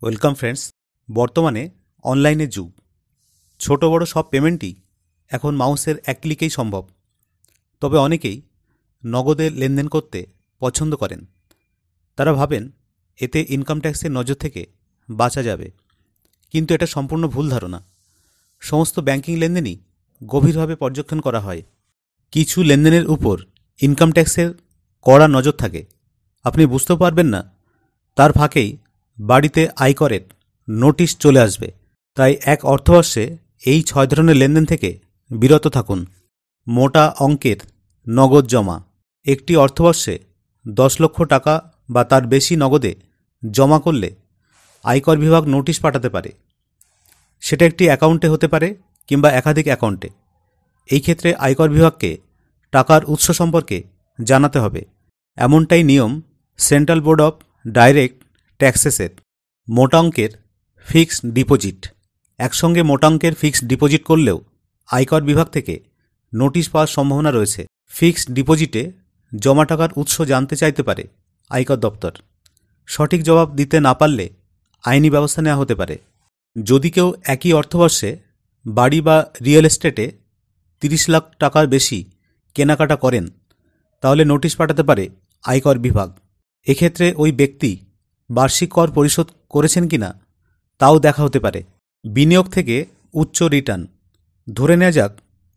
Welcome friends. বর্তমানে অনলাইনের যুগ। ছোট বড় সব পেমেন্টই এখন মাউসের এক ক্লিকেই সম্ভব। তবে অনেকেই নগদে লেনদেন করতে পছন্দ করেন। তারা ভাবেন এতে ইনকাম ট্যাক্সের নজর থেকে বাঁচা যাবে, কিন্তু এটা সম্পূর্ণ ভুল ধারণা। সমস্ত ব্যাংকিং লেনদেনই গভীরভাবে পর্যবেক্ষণ করা হয়। কিছু লেনদেনের উপর ইনকাম ট্যাক্সের কড়া নজর থাকে। আপনি বুঝতে পারবেন না, তার ফাঁকেই বাড়িতে আয়করের নোটিশ চলে আসবে। তাই এক অর্থবর্ষে এই 6 ধরনের লেনদেন থেকে বিরত থাকুন। মোটা অঙ্কের নগদ জমা। একটি অর্থবর্ষে 10 লক্ষ টাকা বা তার বেশি নগদে জমা করলে আয়কর বিভাগ নোটিশ পাঠাতে পারে। সেটা একটি অ্যাকাউন্টে হতে পারে কিংবা একাধিক অ্যাকাউন্টে। এই ক্ষেত্রে আয়কর বিভাগকে টাকার উৎস সম্পর্কে জানাতে হবে। এমনটাই নিয়ম সেন্ট্রাল বোর্ড অফ ডাইরেক্ট ট্যাক্সেসের। মোটা অঙ্কের ফিক্সড ডিপোজিট। একসঙ্গে মোটা অঙ্কের ফিক্সড ডিপোজিট করলেও আয়কর বিভাগ থেকে নোটিশ পাওয়ার সম্ভাবনা রয়েছে। ফিক্সড ডিপোজিটে জমা টাকার উৎস জানতে চাইতে পারে আয়কর দপ্তর। সঠিক জবাব দিতে না পারলে আইনি ব্যবস্থা নেওয়া হতে পারে। যদি কেউ একই অর্থবর্ষে বাড়ি বা রিয়েল এস্টেটে 30 লাখ টাকার বেশি কেনাকাটা করেন, তাহলে নোটিশ পাঠাতে পারে আয়কর বিভাগ। এক্ষেত্রে ওই ব্যক্তি বার্ষিক কর পরিশোধ করেছেন কিনা তাও দেখা হতে পারে। বিনিয়োগ থেকে উচ্চ রিটার্ন। ধরে নেওয়া যাক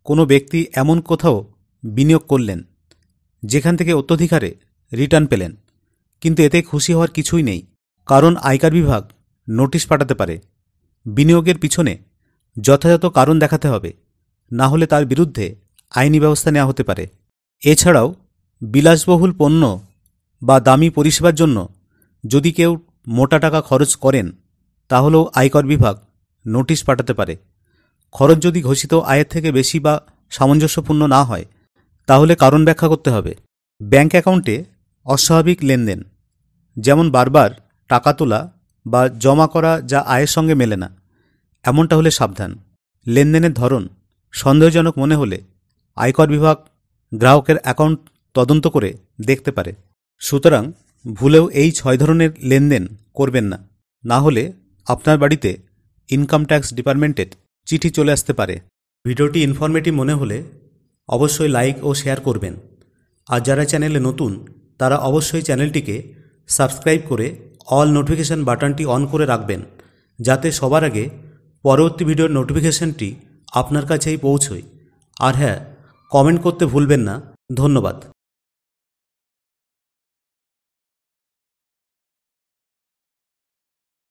কোনো ব্যক্তি এমন কোথাও বিনিয়োগ করলেন যেখান থেকে অত্যধিক হারে রিটার্ন পেলেন, কিন্তু এতে খুশি হওয়ার কিছুই নেই, কারণ আয়কর বিভাগ নোটিশ পাঠাতে পারে। বিনিয়োগের পিছনে যথাযথ কারণ দেখাতে হবে, না হলে তার বিরুদ্ধে আইনি ব্যবস্থা নেওয়া হতে পারে। এছাড়াও বিলাসবহুল পণ্য বা দামি পরিষেবার জন্য যদি কেউ মোটা টাকা খরচ করেন, তাহলেও আয়কর বিভাগ নোটিশ পাঠাতে পারে। খরচ যদি ঘোষিত আয়ের থেকে বেশি বা সামঞ্জস্যপূর্ণ না হয়, তাহলে কারণ ব্যাখ্যা করতে হবে। ব্যাংক অ্যাকাউন্টে অস্বাভাবিক লেনদেন, যেমন বারবার টাকা তোলা বা জমা করা যা আয়ের সঙ্গে মেলে না, এমনটা হলে সাবধান। লেনদেনের ধরন সন্দেহজনক মনে হলে আয়কর বিভাগ গ্রাহকের অ্যাকাউন্ট তদন্ত করে দেখতে পারে। সুতরাং ভুলেও এই 6 ধরনের লেনদেন করবেন না, না হলে আপনার বাড়িতে ইনকাম ট্যাক্স ডিপার্টমেন্টের চিঠি চলে আসতে পারে। ভিডিওটি ইনফরমেটিভ মনে হলে অবশ্যই লাইক ও শেয়ার করবেন। আর যারা চ্যানেলে নতুন তারা অবশ্যই চ্যানেলটিকে সাবস্ক্রাইব করে অল নোটিফিকেশান বাটনটি অন করে রাখবেন, যাতে সবার আগে পরবর্তী ভিডিওর নোটিফিকেশানটি আপনার কাছেই পৌঁছয়। আর হ্যাঁ, কমেন্ট করতে ভুলবেন না। ধন্যবাদ।